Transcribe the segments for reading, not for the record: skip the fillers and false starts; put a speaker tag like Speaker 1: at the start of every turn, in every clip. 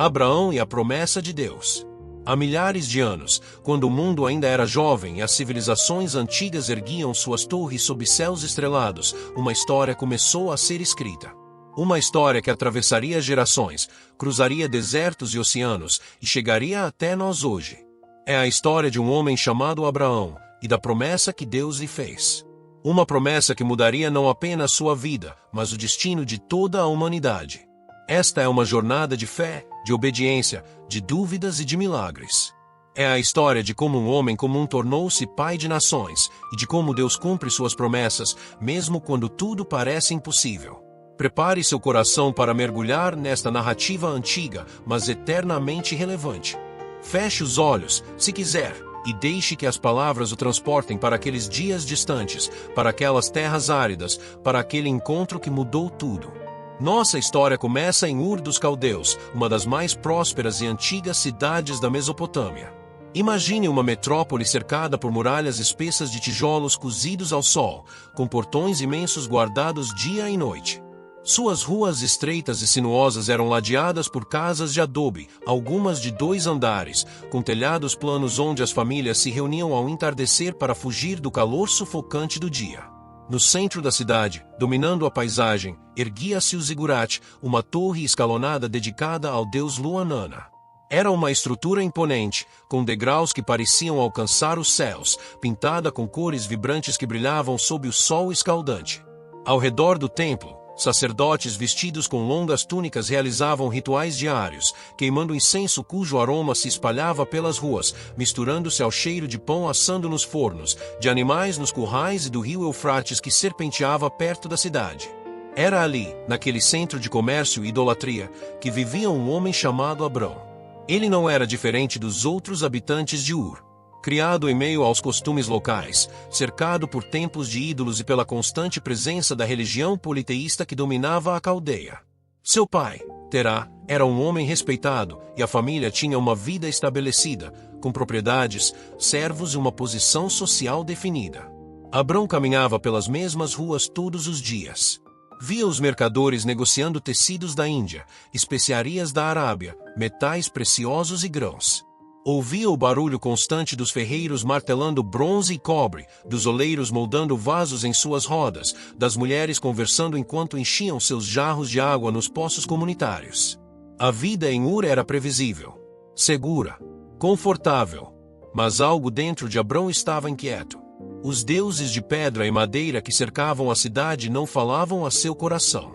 Speaker 1: Abraão e a promessa de Deus. Há milhares de anos, quando o mundo ainda era jovem e as civilizações antigas erguiam suas torres sob céus estrelados, uma história começou a ser escrita. Uma história que atravessaria gerações, cruzaria desertos e oceanos e chegaria até nós hoje. É a história de um homem chamado Abraão e da promessa que Deus lhe fez. Uma promessa que mudaria não apenas sua vida, mas o destino de toda a humanidade. Esta é uma jornada de fé, de obediência, de dúvidas e de milagres. É a história de como um homem comum tornou-se pai de nações e de como Deus cumpre suas promessas, mesmo quando tudo parece impossível. Prepare seu coração para mergulhar nesta narrativa antiga, mas eternamente relevante. Feche os olhos, se quiser, e deixe que as palavras o transportem para aqueles dias distantes, para aquelas terras áridas, para aquele encontro que mudou tudo. Nossa história começa em Ur dos Caldeus, uma das mais prósperas e antigas cidades da Mesopotâmia. Imagine uma metrópole cercada por muralhas espessas de tijolos cozidos ao sol, com portões imensos guardados dia e noite. Suas ruas estreitas e sinuosas eram ladeadas por casas de adobe, algumas de 2 andares, com telhados planos onde as famílias se reuniam ao entardecer para fugir do calor sufocante do dia. No centro da cidade, dominando a paisagem, erguia-se o zigurat, uma torre escalonada dedicada ao deus Luanana. Era uma estrutura imponente, com degraus que pareciam alcançar os céus, pintada com cores vibrantes que brilhavam sob o sol escaldante. Ao redor do templo, sacerdotes vestidos com longas túnicas realizavam rituais diários, queimando incenso cujo aroma se espalhava pelas ruas, misturando-se ao cheiro de pão assando nos fornos, de animais nos currais e do rio Eufrates que serpenteava perto da cidade. Era ali, naquele centro de comércio e idolatria, que vivia um homem chamado Abrão. Ele não era diferente dos outros habitantes de Ur. Criado em meio aos costumes locais, cercado por templos de ídolos e pela constante presença da religião politeísta que dominava a Caldeia. Seu pai, Terá, era um homem respeitado e a família tinha uma vida estabelecida, com propriedades, servos e uma posição social definida. Abrão caminhava pelas mesmas ruas todos os dias. Via os mercadores negociando tecidos da Índia, especiarias da Arábia, metais preciosos e grãos. Ouvia o barulho constante dos ferreiros martelando bronze e cobre, dos oleiros moldando vasos em suas rodas, das mulheres conversando enquanto enchiam seus jarros de água nos poços comunitários. A vida em Ur era previsível, segura, confortável, mas algo dentro de Abrão estava inquieto. Os deuses de pedra e madeira que cercavam a cidade não falavam a seu coração.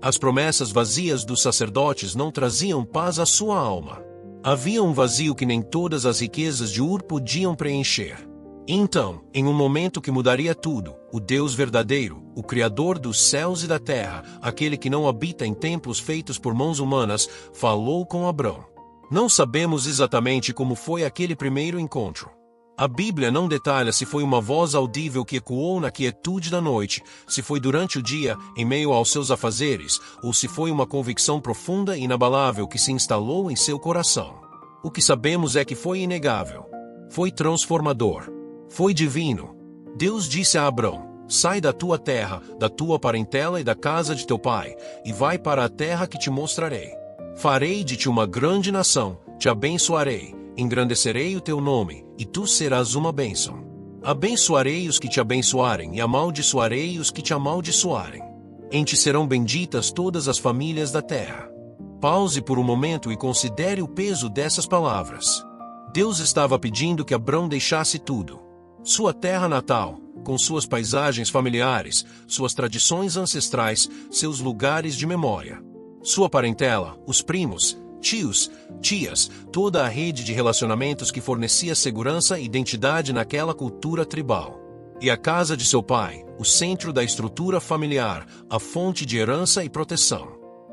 Speaker 1: As promessas vazias dos sacerdotes não traziam paz à sua alma. Havia um vazio que nem todas as riquezas de Ur podiam preencher. Então, em um momento que mudaria tudo, o Deus verdadeiro, o Criador dos céus e da terra, aquele que não habita em templos feitos por mãos humanas, falou com Abrão. Não sabemos exatamente como foi aquele primeiro encontro. A Bíblia não detalha se foi uma voz audível que ecoou na quietude da noite, se foi durante o dia, em meio aos seus afazeres, ou se foi uma convicção profunda e inabalável que se instalou em seu coração. O que sabemos é que foi inegável. Foi transformador. Foi divino. Deus disse a Abrão: sai da tua terra, da tua parentela e da casa de teu pai, e vai para a terra que te mostrarei. Farei de ti uma grande nação, te abençoarei. Engrandecerei o teu nome, e tu serás uma bênção. Abençoarei os que te abençoarem, e amaldiçoarei os que te amaldiçoarem. Em ti serão benditas todas as famílias da terra. Pause por um momento e considere o peso dessas palavras. Deus estava pedindo que Abrão deixasse tudo. Sua terra natal, com suas paisagens familiares, suas tradições ancestrais, seus lugares de memória. Sua parentela, os primos, tios, tias, toda a rede de relacionamentos que fornecia segurança e identidade naquela cultura tribal. E a casa de seu pai, o centro da estrutura familiar, a fonte de herança e proteção.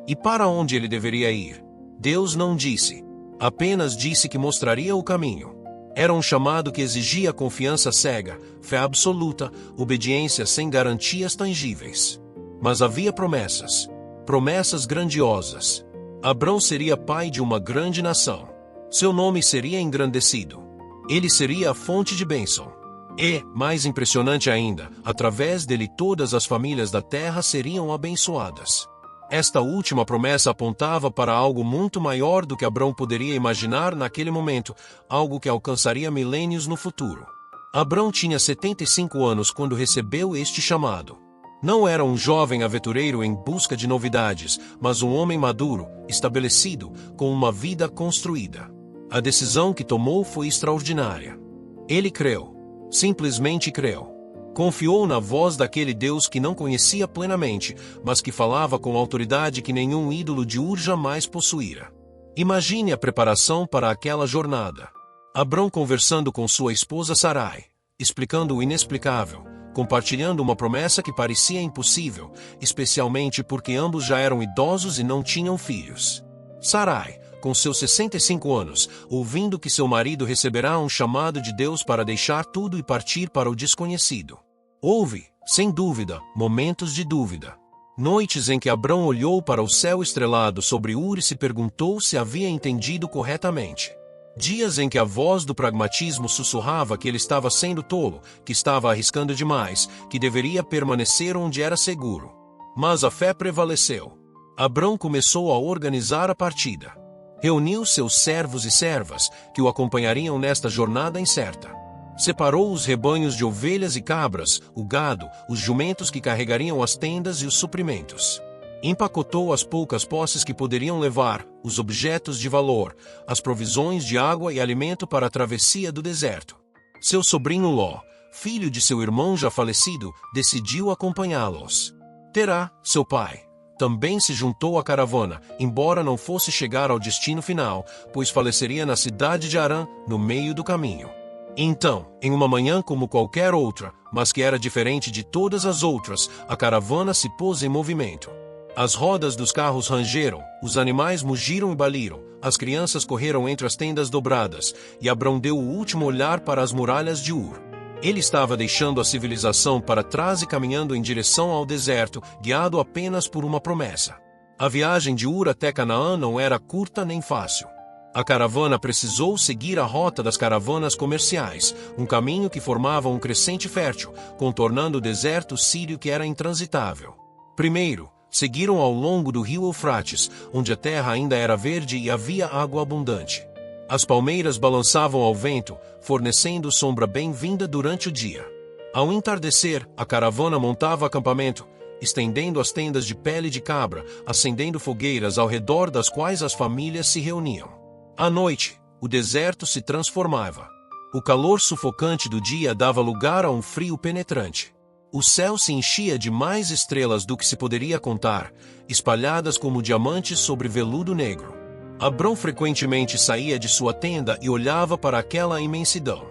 Speaker 1: E para onde ele deveria ir? Deus não disse. Apenas disse que mostraria o caminho. Era um chamado que exigia confiança cega, fé absoluta, obediência sem garantias tangíveis. Mas havia promessas. Promessas grandiosas. Abrão seria pai de uma grande nação. Seu nome seria engrandecido. Ele seria a fonte de bênção. E, mais impressionante ainda, através dele todas as famílias da terra seriam abençoadas. Esta última promessa apontava para algo muito maior do que Abrão poderia imaginar naquele momento, algo que alcançaria milênios no futuro. Abrão tinha 75 anos quando recebeu este chamado. Não era um jovem aventureiro em busca de novidades, mas um homem maduro, estabelecido, com uma vida construída. A decisão que tomou foi extraordinária. Ele creu. Simplesmente creu. Confiou na voz daquele Deus que não conhecia plenamente, mas que falava com autoridade que nenhum ídolo de Ur jamais possuíra. Imagine a preparação para aquela jornada. Abrão conversando com sua esposa Sarai, explicando o inexplicável, compartilhando uma promessa que parecia impossível, especialmente porque ambos já eram idosos e não tinham filhos. Sarai, com seus 65 anos, ouvindo que seu marido receberá um chamado de Deus para deixar tudo e partir para o desconhecido. Houve, sem dúvida, momentos de dúvida. Noites em que Abrão olhou para o céu estrelado sobre Ur e se perguntou se havia entendido corretamente. Dias em que a voz do pragmatismo sussurrava que ele estava sendo tolo, que estava arriscando demais, que deveria permanecer onde era seguro. Mas a fé prevaleceu. Abrão começou a organizar a partida. Reuniu seus servos e servas, que o acompanhariam nesta jornada incerta. Separou os rebanhos de ovelhas e cabras, o gado, os jumentos que carregariam as tendas e os suprimentos. Empacotou as poucas posses que poderiam levar, os objetos de valor, as provisões de água e alimento para a travessia do deserto. Seu sobrinho Ló, filho de seu irmão já falecido, decidiu acompanhá-los. Terá, seu pai, também se juntou à caravana, embora não fosse chegar ao destino final, pois faleceria na cidade de Harã, no meio do caminho. Então, em uma manhã como qualquer outra, mas que era diferente de todas as outras, a caravana se pôs em movimento. As rodas dos carros rangeram, os animais mugiram e baliram, as crianças correram entre as tendas dobradas, e Abrão deu o último olhar para as muralhas de Ur. Ele estava deixando a civilização para trás e caminhando em direção ao deserto, guiado apenas por uma promessa. A viagem de Ur até Canaã não era curta nem fácil. A caravana precisou seguir a rota das caravanas comerciais, um caminho que formava um crescente fértil, contornando o deserto sírio que era intransitável. Primeiro, seguiram ao longo do rio Eufrates, onde a terra ainda era verde e havia água abundante. As palmeiras balançavam ao vento, fornecendo sombra bem-vinda durante o dia. Ao entardecer, a caravana montava acampamento, estendendo as tendas de pele de cabra, acendendo fogueiras ao redor das quais as famílias se reuniam. À noite, o deserto se transformava. O calor sufocante do dia dava lugar a um frio penetrante. O céu se enchia de mais estrelas do que se poderia contar, espalhadas como diamantes sobre veludo negro. Abrão frequentemente saía de sua tenda e olhava para aquela imensidão.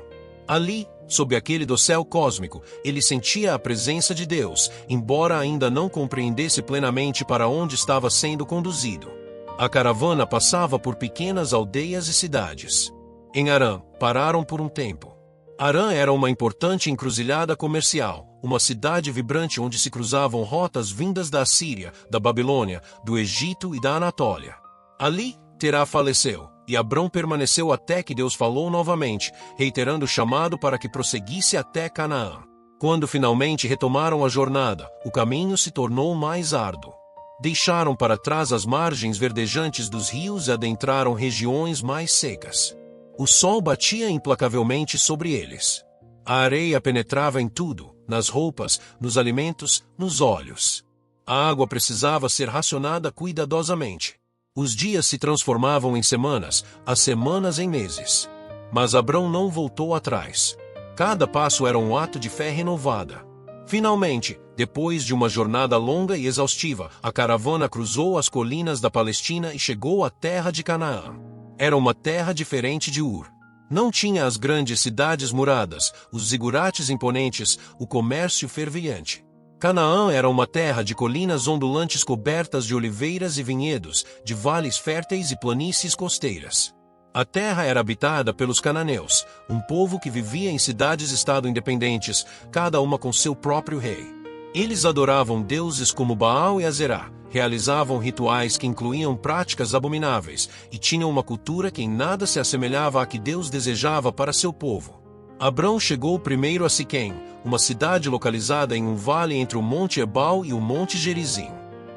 Speaker 1: Ali, sob aquele dossel cósmico, ele sentia a presença de Deus, embora ainda não compreendesse plenamente para onde estava sendo conduzido. A caravana passava por pequenas aldeias e cidades. Em Harã, pararam por um tempo. Harã era uma importante encruzilhada comercial, uma cidade vibrante onde se cruzavam rotas vindas da Assíria, da Babilônia, do Egito e da Anatólia. Ali, Terá faleceu, e Abrão permaneceu até que Deus falou novamente, reiterando o chamado para que prosseguisse até Canaã. Quando finalmente retomaram a jornada, o caminho se tornou mais árduo. Deixaram para trás as margens verdejantes dos rios e adentraram regiões mais secas. O sol batia implacavelmente sobre eles. A areia penetrava em tudo, nas roupas, nos alimentos, nos olhos. A água precisava ser racionada cuidadosamente. Os dias se transformavam em semanas, as semanas em meses. Mas Abrão não voltou atrás. Cada passo era um ato de fé renovada. Finalmente, depois de uma jornada longa e exaustiva, a caravana cruzou as colinas da Palestina e chegou à terra de Canaã. Era uma terra diferente de Ur. Não tinha as grandes cidades muradas, os zigurates imponentes, o comércio fervilhante. Canaã era uma terra de colinas ondulantes cobertas de oliveiras e vinhedos, de vales férteis e planícies costeiras. A terra era habitada pelos cananeus, um povo que vivia em cidades-estado independentes, cada uma com seu próprio rei. Eles adoravam deuses como Baal e Azerá, realizavam rituais que incluíam práticas abomináveis e tinham uma cultura que em nada se assemelhava à que Deus desejava para seu povo. Abrão chegou primeiro a Siquém, uma cidade localizada em um vale entre o Monte Ebal e o Monte Gerizim.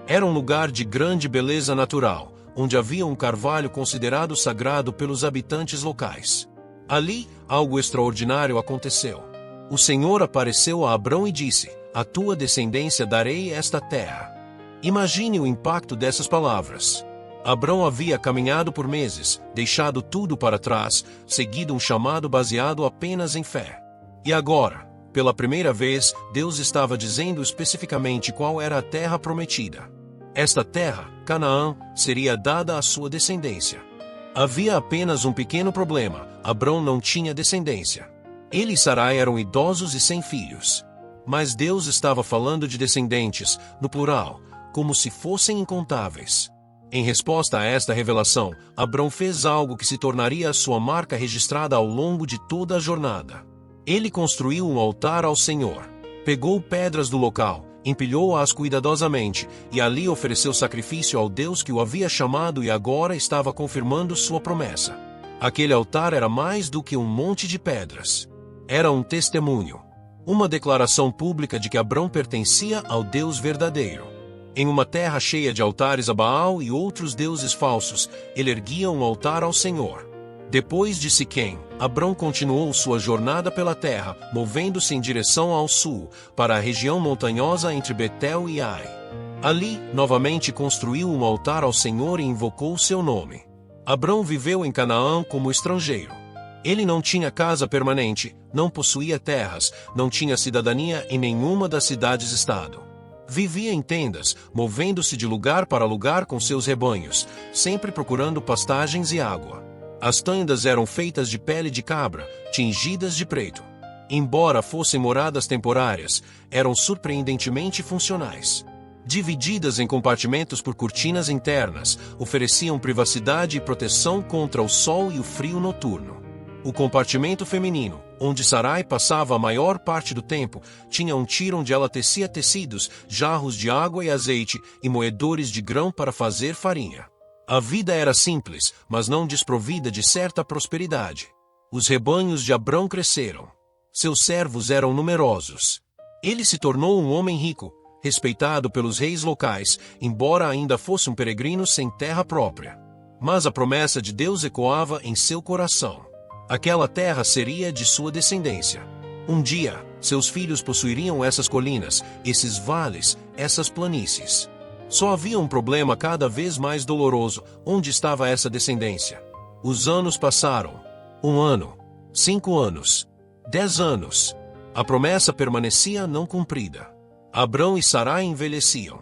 Speaker 1: Era um lugar de grande beleza natural, onde havia um carvalho considerado sagrado pelos habitantes locais. Ali, algo extraordinário aconteceu. O Senhor apareceu a Abrão e disse: "A tua descendência darei esta terra." Imagine o impacto dessas palavras. Abrão havia caminhado por meses, deixado tudo para trás, seguido um chamado baseado apenas em fé. E agora, pela primeira vez, Deus estava dizendo especificamente qual era a terra prometida. Esta terra, Canaã, seria dada à sua descendência. Havia apenas um pequeno problema: Abrão não tinha descendência. Ele e Sarai eram idosos e sem filhos. Mas Deus estava falando de descendentes, no plural, como se fossem incontáveis. Em resposta a esta revelação, Abrão fez algo que se tornaria a sua marca registrada ao longo de toda a jornada. Ele construiu um altar ao Senhor. Pegou pedras do local, empilhou-as cuidadosamente, e ali ofereceu sacrifício ao Deus que o havia chamado e agora estava confirmando sua promessa. Aquele altar era mais do que um monte de pedras. Era um testemunho. Uma declaração pública de que Abrão pertencia ao Deus verdadeiro. Em uma terra cheia de altares a Baal e outros deuses falsos, ele erguia um altar ao Senhor. Depois de Siquém, Abrão continuou sua jornada pela terra, movendo-se em direção ao sul, para a região montanhosa entre Betel e Ai. Ali, novamente construiu um altar ao Senhor e invocou seu nome. Abrão viveu em Canaã como estrangeiro. Ele não tinha casa permanente, não possuía terras, não tinha cidadania em nenhuma das cidades-estado. Vivia em tendas, movendo-se de lugar para lugar com seus rebanhos, sempre procurando pastagens e água. As tendas eram feitas de pele de cabra, tingidas de preto. Embora fossem moradas temporárias, eram surpreendentemente funcionais. Divididas em compartimentos por cortinas internas, ofereciam privacidade e proteção contra o sol e o frio noturno. O compartimento feminino, onde Sarai passava a maior parte do tempo, tinha um tiro onde ela tecia tecidos, jarros de água e azeite e moedores de grão para fazer farinha. A vida era simples, mas não desprovida de certa prosperidade. Os rebanhos de Abrão cresceram. Seus servos eram numerosos. Ele se tornou um homem rico, respeitado pelos reis locais, embora ainda fosse um peregrino sem terra própria. Mas a promessa de Deus ecoava em seu coração. Aquela terra seria de sua descendência. Um dia, seus filhos possuiriam essas colinas, esses vales, essas planícies. Só havia um problema cada vez mais doloroso: onde estava essa descendência? Os anos passaram. 1 ano. 5 anos. 10 anos. A promessa permanecia não cumprida. Abrão e Sarai envelheciam.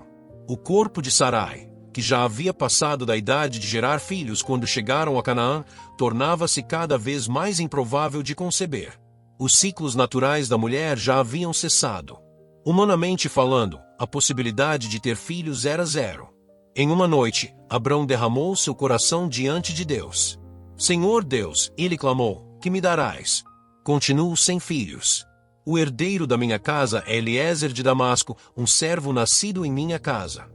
Speaker 1: O corpo de Sarai, que já havia passado da idade de gerar filhos quando chegaram a Canaã, tornava-se cada vez mais improvável de conceber. Os ciclos naturais da mulher já haviam cessado. Humanamente falando, a possibilidade de ter filhos era zero. Em uma noite, Abrão derramou seu coração diante de Deus. "Senhor Deus", ele clamou, "que me darás? Continuo sem filhos. O herdeiro da minha casa é Eliezer de Damasco, um servo nascido em minha casa."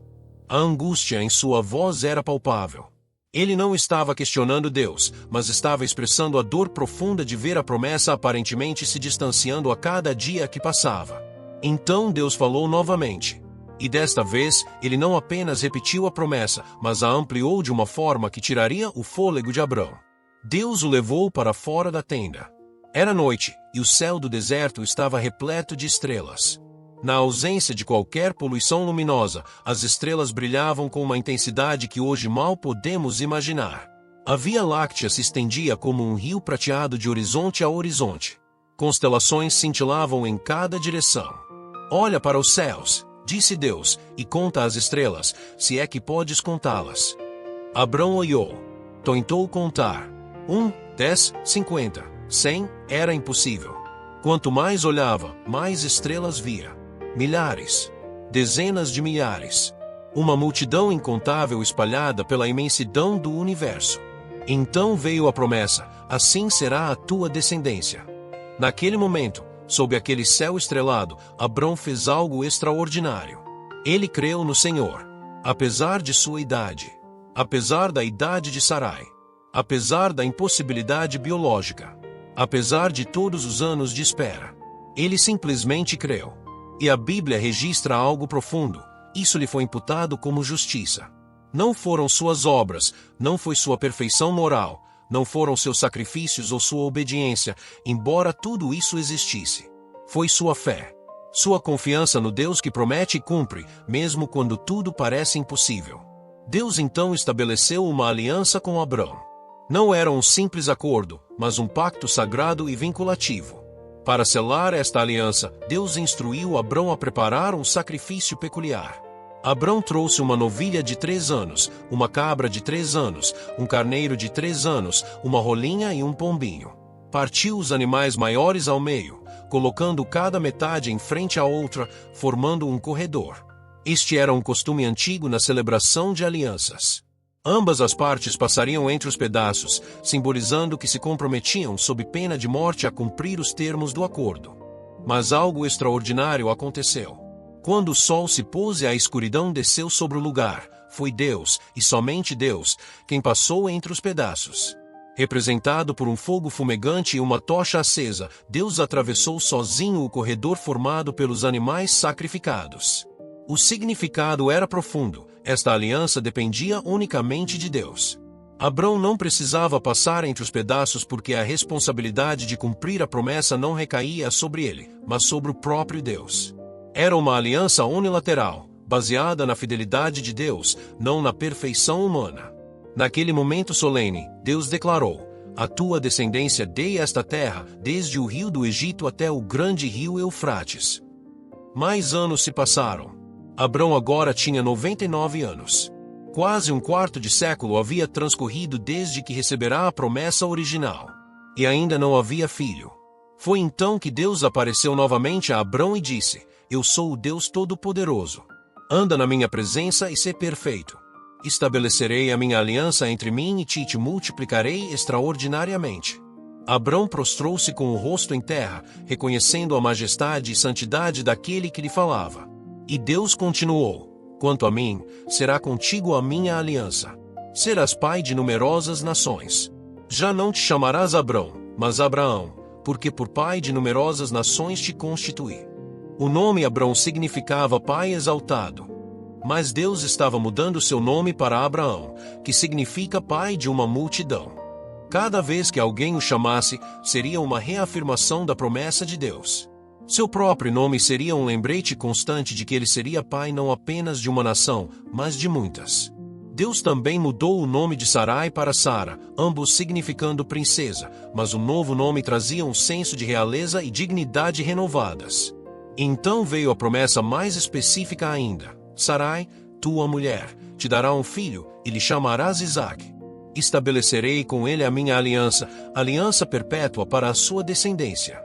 Speaker 1: A angústia em sua voz era palpável. Ele não estava questionando Deus, mas estava expressando a dor profunda de ver a promessa aparentemente se distanciando a cada dia que passava. Então Deus falou novamente. E desta vez, ele não apenas repetiu a promessa, mas a ampliou de uma forma que tiraria o fôlego de Abrão. Deus o levou para fora da tenda. Era noite, e o céu do deserto estava repleto de estrelas. Na ausência de qualquer poluição luminosa, as estrelas brilhavam com uma intensidade que hoje mal podemos imaginar. A Via Láctea se estendia como um rio prateado de horizonte a horizonte. Constelações cintilavam em cada direção. "Olha para os céus", disse Deus, "e conta as estrelas, se é que podes contá-las." Abrão olhou. Tentou contar. 1, 10, 50, 100, era impossível. Quanto mais olhava, mais estrelas via. Milhares. Dezenas de milhares. Uma multidão incontável espalhada pela imensidão do universo. Então veio a promessa: "Assim será a tua descendência." Naquele momento, sob aquele céu estrelado, Abrão fez algo extraordinário. Ele creu no Senhor. Apesar de sua idade. Apesar da idade de Sarai. Apesar da impossibilidade biológica. Apesar de todos os anos de espera. Ele simplesmente creu. E a Bíblia registra algo profundo. Isso lhe foi imputado como justiça. Não foram suas obras, não foi sua perfeição moral, não foram seus sacrifícios ou sua obediência, embora tudo isso existisse. Foi sua fé. Sua confiança no Deus que promete e cumpre, mesmo quando tudo parece impossível. Deus então estabeleceu uma aliança com Abrão. Não era um simples acordo, mas um pacto sagrado e vinculativo. Para selar esta aliança, Deus instruiu Abrão a preparar um sacrifício peculiar. Abrão trouxe uma novilha de 3 anos, uma cabra de 3 anos, um carneiro de 3 anos, uma rolinha e um pombinho. Partiu os animais maiores ao meio, colocando cada metade em frente à outra, formando um corredor. Este era um costume antigo na celebração de alianças. Ambas as partes passariam entre os pedaços, simbolizando que se comprometiam sob pena de morte a cumprir os termos do acordo. Mas algo extraordinário aconteceu. Quando o sol se pôs e a escuridão desceu sobre o lugar, foi Deus, e somente Deus, quem passou entre os pedaços. Representado por um fogo fumegante e uma tocha acesa, Deus atravessou sozinho o corredor formado pelos animais sacrificados. O significado era profundo. Esta aliança dependia unicamente de Deus. Abrão não precisava passar entre os pedaços porque a responsabilidade de cumprir a promessa não recaía sobre ele, mas sobre o próprio Deus. Era uma aliança unilateral, baseada na fidelidade de Deus, não na perfeição humana. Naquele momento solene, Deus declarou: "A tua descendência dei esta terra, desde o rio do Egito até o grande rio Eufrates." Mais anos se passaram. Abrão agora tinha 99 anos. Quase um quarto de século havia transcorrido desde que receberá a promessa original. E ainda não havia filho. Foi então que Deus apareceu novamente a Abrão e disse: "Eu sou o Deus Todo-Poderoso. Anda na minha presença e sê perfeito. Estabelecerei a minha aliança entre mim e ti e te multiplicarei extraordinariamente." Abrão prostrou-se com o rosto em terra, reconhecendo a majestade e santidade daquele que lhe falava. E Deus continuou: "Quanto a mim, será contigo a minha aliança. Serás pai de numerosas nações. Já não te chamarás Abrão, mas Abraão, porque por pai de numerosas nações te constituí." O nome Abrão significava pai exaltado. Mas Deus estava mudando seu nome para Abraão, que significa pai de uma multidão. Cada vez que alguém o chamasse, seria uma reafirmação da promessa de Deus. Seu próprio nome seria um lembrete constante de que ele seria pai não apenas de uma nação, mas de muitas. Deus também mudou o nome de Sarai para Sara, ambos significando princesa, mas o novo nome trazia um senso de realeza e dignidade renovadas. Então veio a promessa mais específica ainda: "Sarai, tua mulher, te dará um filho, e lhe chamarás Isaque. Estabelecerei com ele a minha aliança, aliança perpétua para a sua descendência."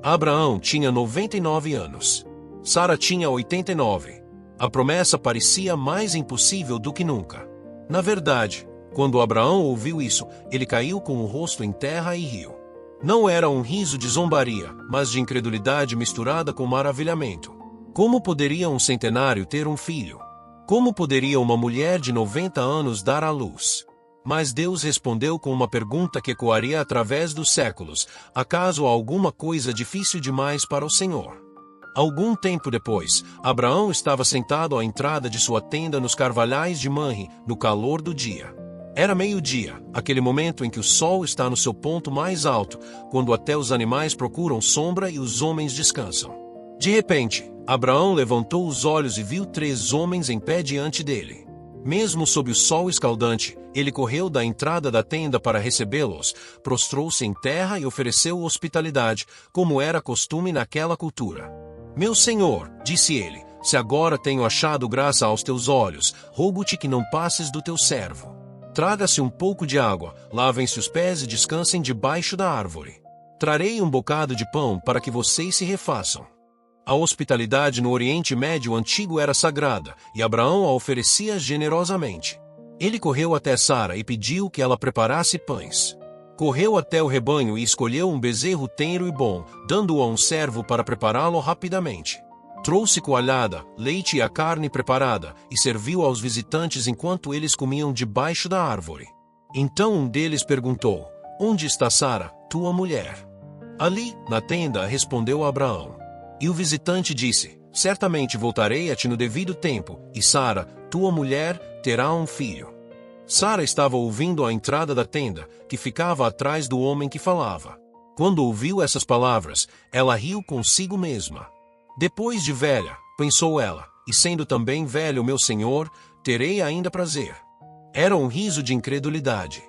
Speaker 1: Abraão tinha 99 anos. Sara tinha 89. A promessa parecia mais impossível do que nunca. Na verdade, quando Abraão ouviu isso, ele caiu com o rosto em terra e riu. Não era um riso de zombaria, mas de incredulidade misturada com maravilhamento. Como poderia um centenário ter um filho? Como poderia uma mulher de 90 anos dar à luz? Mas Deus respondeu com uma pergunta que ecoaria através dos séculos: acaso há alguma coisa difícil demais para o Senhor? Algum tempo depois, Abraão estava sentado à entrada de sua tenda nos carvalhais de Manre, no calor do dia. Era meio-dia, aquele momento em que o sol está no seu ponto mais alto, quando até os animais procuram sombra e os homens descansam. De repente, Abraão levantou os olhos e viu 3 homens em pé diante dele. Mesmo sob o sol escaldante, ele correu da entrada da tenda para recebê-los, prostrou-se em terra e ofereceu hospitalidade, como era costume naquela cultura. "Meu senhor", disse ele, "se agora tenho achado graça aos teus olhos, rogo-te que não passes do teu servo. Traga-se um pouco de água, lavem-se os pés e descansem debaixo da árvore. Trarei um bocado de pão para que vocês se refaçam." A hospitalidade no Oriente Médio antigo era sagrada, e Abraão a oferecia generosamente. Ele correu até Sara e pediu que ela preparasse pães. Correu até o rebanho e escolheu um bezerro tenro e bom, dando-o a um servo para prepará-lo rapidamente. Trouxe coalhada, leite e a carne preparada, e serviu aos visitantes enquanto eles comiam debaixo da árvore. Então um deles perguntou: "Onde está Sara, tua mulher?" "Ali, na tenda", respondeu Abraão. E o visitante disse: Certamente voltarei a ti no devido tempo, e Sara, tua mulher, terá um filho. Sara estava ouvindo à entrada da tenda, que ficava atrás do homem que falava. Quando ouviu essas palavras, ela riu consigo mesma. Depois de velha, pensou ela, e sendo também velho meu senhor, terei ainda prazer. Era um riso de incredulidade.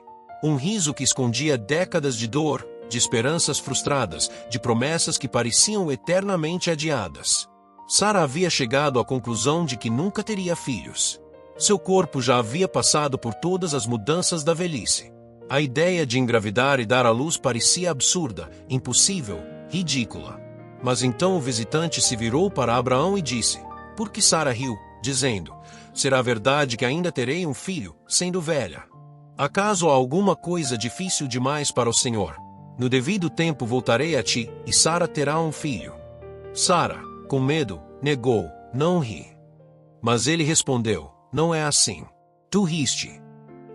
Speaker 1: Um riso que escondia décadas de dor, de esperanças frustradas, de promessas que pareciam eternamente adiadas. Sara havia chegado à conclusão de que nunca teria filhos. Seu corpo já havia passado por todas as mudanças da velhice. A ideia de engravidar e dar à luz parecia absurda, impossível, ridícula. Mas então o visitante se virou para Abraão e disse: por que Sara riu, dizendo: será verdade que ainda terei um filho, sendo velha? Acaso há alguma coisa difícil demais para o Senhor? No devido tempo voltarei a ti, e Sara terá um filho. Sara, com medo, negou: não ri. Mas ele respondeu: não é assim. Tu riste.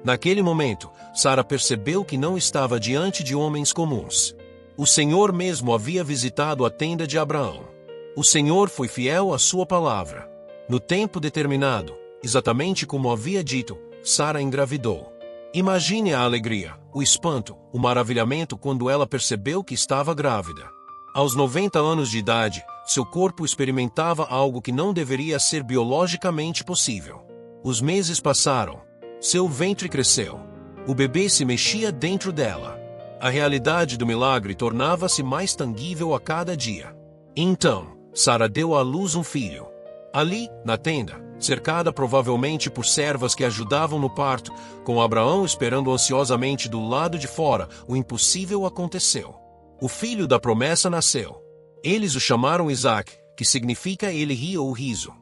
Speaker 1: Naquele momento, Sara percebeu que não estava diante de homens comuns. O Senhor mesmo havia visitado a tenda de Abraão. O Senhor foi fiel à sua palavra. No tempo determinado, exatamente como havia dito, Sara engravidou. Imagine a alegria, o espanto, o maravilhamento quando ela percebeu que estava grávida. Aos 90 anos de idade, seu corpo experimentava algo que não deveria ser biologicamente possível. Os meses passaram. Seu ventre cresceu. O bebê se mexia dentro dela. A realidade do milagre tornava-se mais tangível a cada dia. Então, Sara deu à luz um filho. Ali, na tenda, cercada provavelmente por servas que ajudavam no parto, com Abraão esperando ansiosamente do lado de fora, o impossível aconteceu. O filho da promessa nasceu. Eles o chamaram Isaque, que significa ele ri ou riso.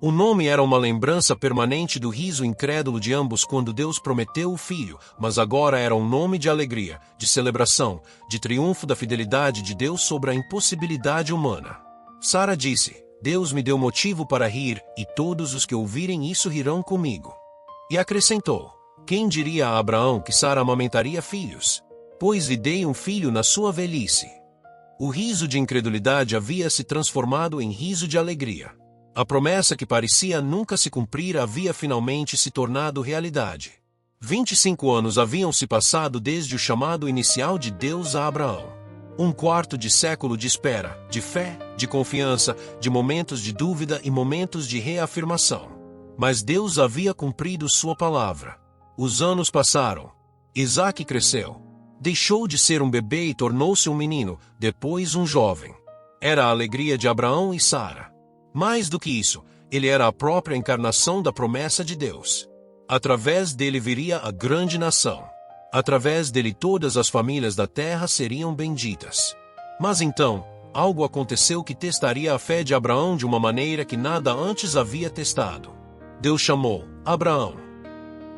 Speaker 1: O nome era uma lembrança permanente do riso incrédulo de ambos quando Deus prometeu o filho, mas agora era um nome de alegria, de celebração, de triunfo da fidelidade de Deus sobre a impossibilidade humana. Sara disse: Deus me deu motivo para rir, e todos os que ouvirem isso rirão comigo. E acrescentou: quem diria a Abraão que Sara amamentaria filhos? Pois lhe dei um filho na sua velhice. O riso de incredulidade havia se transformado em riso de alegria. A promessa que parecia nunca se cumprir havia finalmente se tornado realidade. 25 anos haviam se passado desde o chamado inicial de Deus a Abraão. Um quarto de século de espera, de fé, de confiança, de momentos de dúvida e momentos de reafirmação. Mas Deus havia cumprido sua palavra. Os anos passaram. Isaque cresceu. Deixou de ser um bebê e tornou-se um menino, depois um jovem. Era a alegria de Abraão e Sara. Mais do que isso, ele era a própria encarnação da promessa de Deus. Através dele viria a grande nação. Através dele todas as famílias da terra seriam benditas. Mas então, algo aconteceu que testaria a fé de Abraão de uma maneira que nada antes havia testado. Deus chamou: Abraão.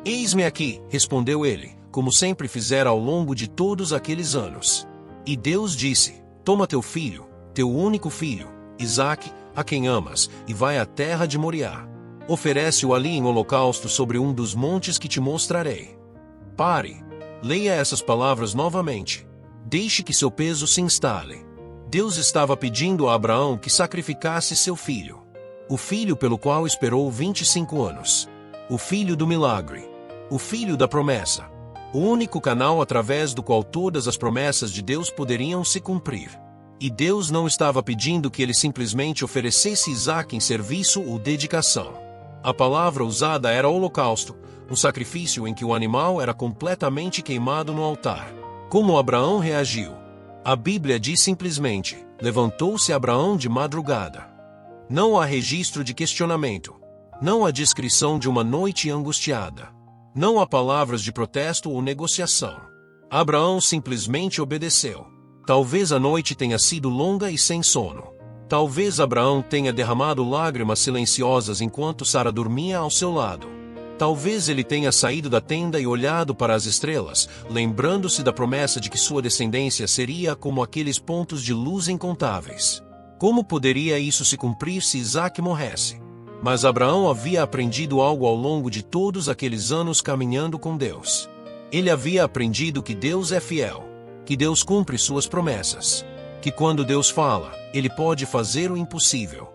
Speaker 1: Eis-me aqui, respondeu ele, como sempre fizera ao longo de todos aqueles anos. E Deus disse: toma teu filho, teu único filho, Isaque, a quem amas, e vai à terra de Moriá. Oferece-o ali em holocausto sobre um dos montes que te mostrarei. Pare. Leia essas palavras novamente. Deixe que seu peso se instale. Deus estava pedindo a Abraão que sacrificasse seu filho. O filho pelo qual esperou 25 anos. O filho do milagre. O filho da promessa. O único canal através do qual todas as promessas de Deus poderiam se cumprir. E Deus não estava pedindo que ele simplesmente oferecesse Isaque em serviço ou dedicação. A palavra usada era holocausto, um sacrifício em que o animal era completamente queimado no altar. Como Abraão reagiu? A Bíblia diz simplesmente: levantou-se Abraão de madrugada. Não há registro de questionamento. Não há descrição de uma noite angustiada. Não há palavras de protesto ou negociação. Abraão simplesmente obedeceu. Talvez a noite tenha sido longa e sem sono. Talvez Abraão tenha derramado lágrimas silenciosas enquanto Sara dormia ao seu lado. Talvez ele tenha saído da tenda e olhado para as estrelas, lembrando-se da promessa de que sua descendência seria como aqueles pontos de luz incontáveis. Como poderia isso se cumprir se Isaque morresse? Mas Abraão havia aprendido algo ao longo de todos aqueles anos caminhando com Deus. Ele havia aprendido que Deus é fiel, que Deus cumpre suas promessas, que quando Deus fala, ele pode fazer o impossível.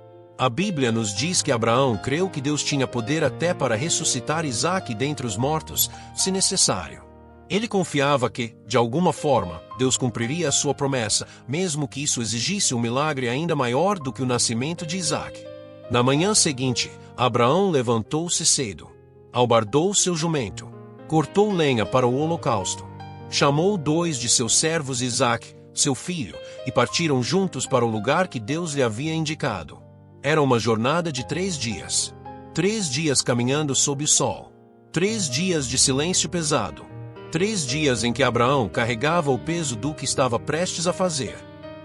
Speaker 1: A Bíblia nos diz que Abraão creu que Deus tinha poder até para ressuscitar Isaque dentre os mortos, se necessário. Ele confiava que, de alguma forma, Deus cumpriria a sua promessa, mesmo que isso exigisse um milagre ainda maior do que o nascimento de Isaque. Na manhã seguinte, Abraão levantou-se cedo, albardou seu jumento, cortou lenha para o holocausto, chamou 2 de seus servos Isaque, seu filho, e partiram juntos para o lugar que Deus lhe havia indicado. Era uma jornada de 3 dias. 3 dias caminhando sob o sol. 3 dias de silêncio pesado. 3 dias em que Abraão carregava o peso do que estava prestes a fazer.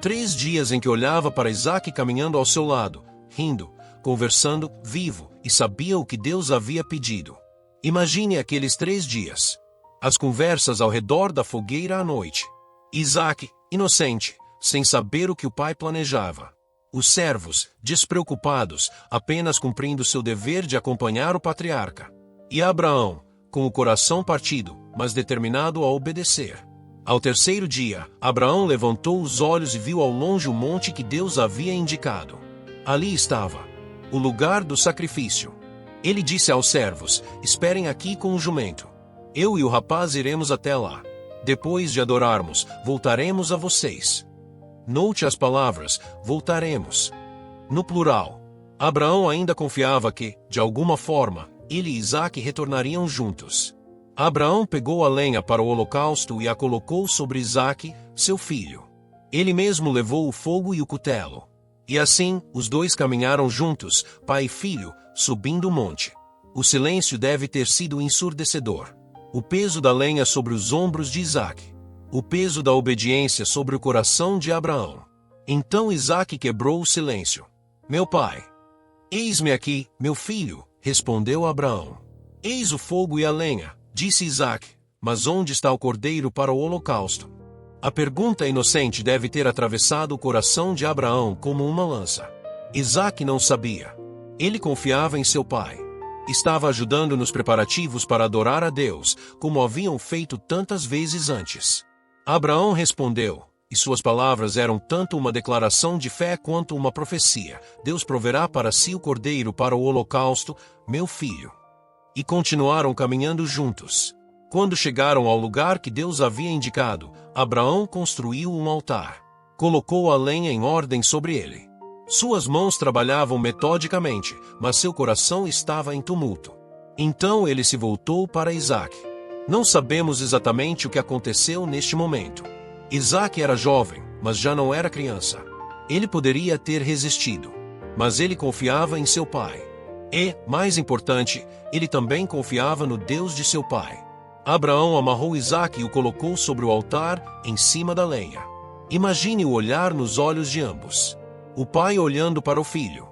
Speaker 1: 3 dias em que olhava para Isaque caminhando ao seu lado, rindo, conversando, vivo, e sabia o que Deus havia pedido. Imagine aqueles 3 dias. As conversas ao redor da fogueira à noite. Isaque, inocente, sem saber o que o pai planejava. Os servos, despreocupados, apenas cumprindo seu dever de acompanhar o patriarca. E Abraão, com o coração partido, mas determinado a obedecer. Ao 3º dia, Abraão levantou os olhos e viu ao longe o monte que Deus havia indicado. Ali estava o lugar do sacrifício. Ele disse aos servos: esperem aqui com o jumento. Eu e o rapaz iremos até lá. Depois de adorarmos, voltaremos a vocês. Note as palavras, voltaremos. No plural. Abraão ainda confiava que, de alguma forma, ele e Isaque retornariam juntos. Abraão pegou a lenha para o holocausto e a colocou sobre Isaque, seu filho. Ele mesmo levou o fogo e o cutelo. E assim, os 2 caminharam juntos, pai e filho, subindo o monte. O silêncio deve ter sido ensurdecedor. O peso da lenha sobre os ombros de Isaque. O peso da obediência sobre o coração de Abraão. Então Isaque quebrou o silêncio. Meu pai. Eis-me aqui, meu filho, respondeu Abraão. Eis o fogo e a lenha, disse Isaque, mas onde está o cordeiro para o holocausto? A pergunta inocente deve ter atravessado o coração de Abraão como uma lança. Isaque não sabia. Ele confiava em seu pai. Estava ajudando nos preparativos para adorar a Deus, como haviam feito tantas vezes antes. Abraão respondeu, e suas palavras eram tanto uma declaração de fé quanto uma profecia: Deus proverá para si o cordeiro para o holocausto, meu filho. E continuaram caminhando juntos. Quando chegaram ao lugar que Deus havia indicado, Abraão construiu um altar. Colocou a lenha em ordem sobre ele. Suas mãos trabalhavam metodicamente, mas seu coração estava em tumulto. Então ele se voltou para Isaque. Não sabemos exatamente o que aconteceu neste momento. Isaque era jovem, mas já não era criança. Ele poderia ter resistido, mas ele confiava em seu pai. E, mais importante, ele também confiava no Deus de seu pai. Abraão amarrou Isaque e o colocou sobre o altar, em cima da lenha. Imagine o olhar nos olhos de ambos. O pai olhando para o filho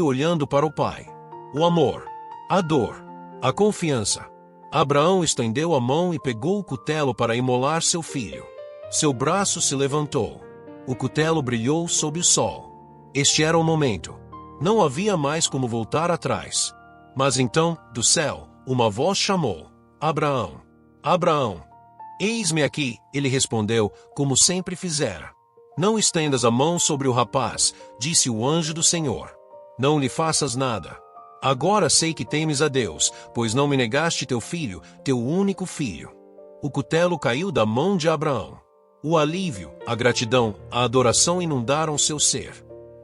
Speaker 1: olhando para o pai. O amor, a dor, a confiança. Abraão estendeu a mão e pegou o cutelo para imolar seu filho. Seu braço se levantou. O cutelo brilhou sob o sol. Este era o momento. Não havia mais como voltar atrás. Mas então, do céu, uma voz chamou: Abraão! Abraão! Eis-me aqui, ele respondeu, como sempre fizera. Não estendas a mão sobre o rapaz, disse o anjo do Senhor. Não lhe faças nada. Agora sei que temes a Deus, pois não me negaste teu filho, teu único filho. O cutelo caiu da mão de Abraão. O alívio, a gratidão, a adoração inundaram seu ser.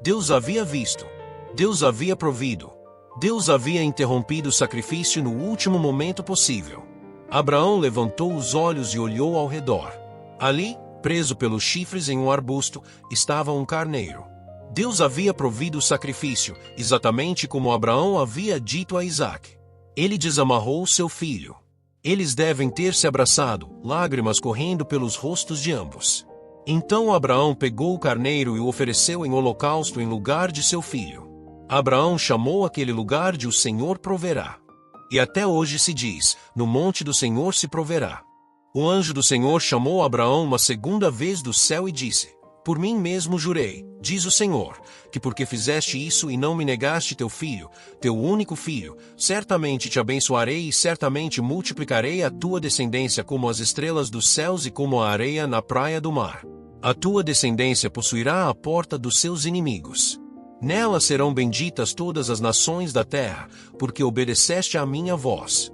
Speaker 1: Deus havia visto. Deus havia provido. Deus havia interrompido o sacrifício no último momento possível. Abraão levantou os olhos e olhou ao redor. Ali, preso pelos chifres em um arbusto, estava um carneiro. Deus havia provido o sacrifício, exatamente como Abraão havia dito a Isaque. Ele desamarrou seu filho. Eles devem ter se abraçado, lágrimas correndo pelos rostos de ambos. Então Abraão pegou o carneiro e o ofereceu em holocausto em lugar de seu filho. Abraão chamou aquele lugar de O Senhor Proverá. E até hoje se diz: no monte do Senhor se proverá. O anjo do Senhor chamou Abraão uma segunda vez do céu e disse: Por mim mesmo jurei, diz o Senhor, que porque fizeste isso e não me negaste teu filho, teu único filho, certamente te abençoarei e certamente multiplicarei a tua descendência como as estrelas dos céus e como a areia na praia do mar. A tua descendência possuirá a porta dos seus inimigos. Nela serão benditas todas as nações da terra, porque obedeceste à minha voz.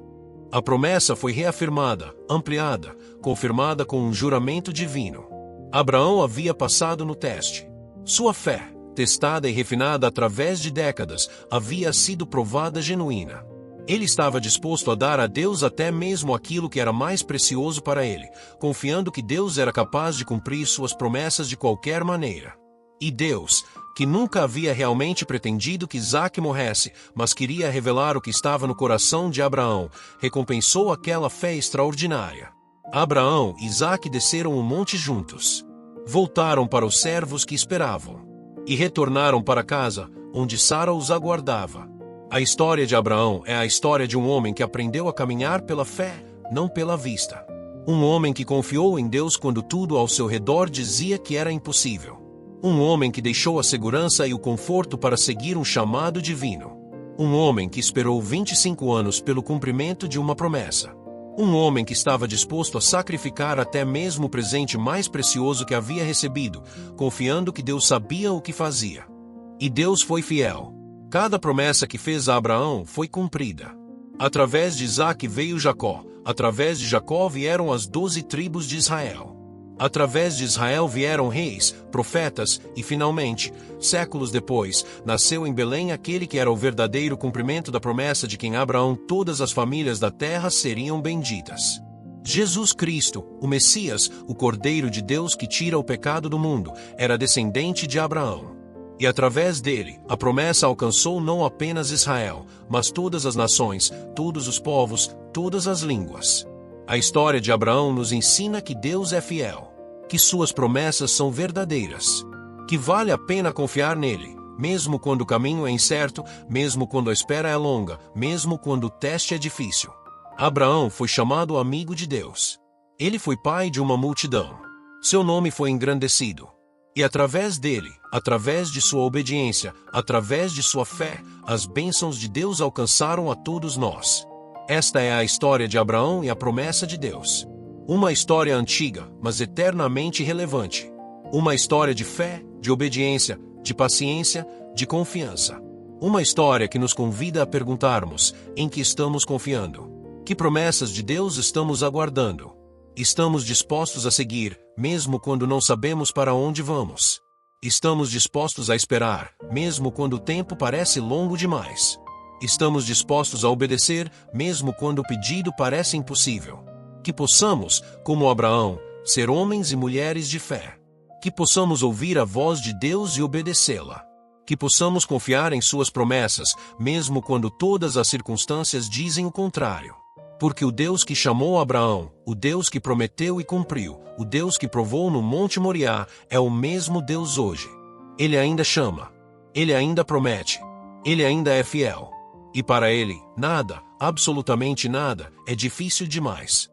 Speaker 1: A promessa foi reafirmada, ampliada, confirmada com um juramento divino. Abraão havia passado no teste. Sua fé, testada e refinada através de décadas, havia sido provada genuína. Ele estava disposto a dar a Deus até mesmo aquilo que era mais precioso para ele, confiando que Deus era capaz de cumprir suas promessas de qualquer maneira. E Deus, que nunca havia realmente pretendido que Isaque morresse, mas queria revelar o que estava no coração de Abraão, recompensou aquela fé extraordinária. Abraão e Isaque desceram o monte juntos. Voltaram para os servos que esperavam. E retornaram para casa, onde Sara os aguardava. A história de Abraão é a história de um homem que aprendeu a caminhar pela fé, não pela vista. Um homem que confiou em Deus quando tudo ao seu redor dizia que era impossível. Um homem que deixou a segurança e o conforto para seguir um chamado divino. Um homem que esperou 25 anos pelo cumprimento de uma promessa. Um homem que estava disposto a sacrificar até mesmo o presente mais precioso que havia recebido, confiando que Deus sabia o que fazia. E Deus foi fiel. Cada promessa que fez a Abraão foi cumprida. Através de Isaque veio Jacó, através de Jacó vieram as 12 tribos de Israel. Através de Israel vieram reis, profetas, e finalmente, séculos depois, nasceu em Belém aquele que era o verdadeiro cumprimento da promessa de que em Abraão todas as famílias da terra seriam benditas. Jesus Cristo, o Messias, o Cordeiro de Deus que tira o pecado do mundo, era descendente de Abraão. E através dele, a promessa alcançou não apenas Israel, mas todas as nações, todos os povos, todas as línguas. A história de Abraão nos ensina que Deus é fiel, que suas promessas são verdadeiras, que vale a pena confiar nele, mesmo quando o caminho é incerto, mesmo quando a espera é longa, mesmo quando o teste é difícil. Abraão foi chamado amigo de Deus. Ele foi pai de uma multidão. Seu nome foi engrandecido. E através dele, através de sua obediência, através de sua fé, as bênçãos de Deus alcançaram a todos nós. Esta é a história de Abraão e a promessa de Deus. Uma história antiga, mas eternamente relevante. Uma história de fé, de obediência, de paciência, de confiança. Uma história que nos convida a perguntarmos: em que estamos confiando? Que promessas de Deus estamos aguardando? Estamos dispostos a seguir, mesmo quando não sabemos para onde vamos? Estamos dispostos a esperar, mesmo quando o tempo parece longo demais? Estamos dispostos a obedecer, mesmo quando o pedido parece impossível? Que possamos, como Abraão, ser homens e mulheres de fé. Que possamos ouvir a voz de Deus e obedecê-la. Que possamos confiar em suas promessas, mesmo quando todas as circunstâncias dizem o contrário. Porque o Deus que chamou Abraão, o Deus que prometeu e cumpriu, o Deus que provou no Monte Moriá, é o mesmo Deus hoje. Ele ainda chama. Ele ainda promete. Ele ainda é fiel. E para ele, nada, absolutamente nada, é difícil demais.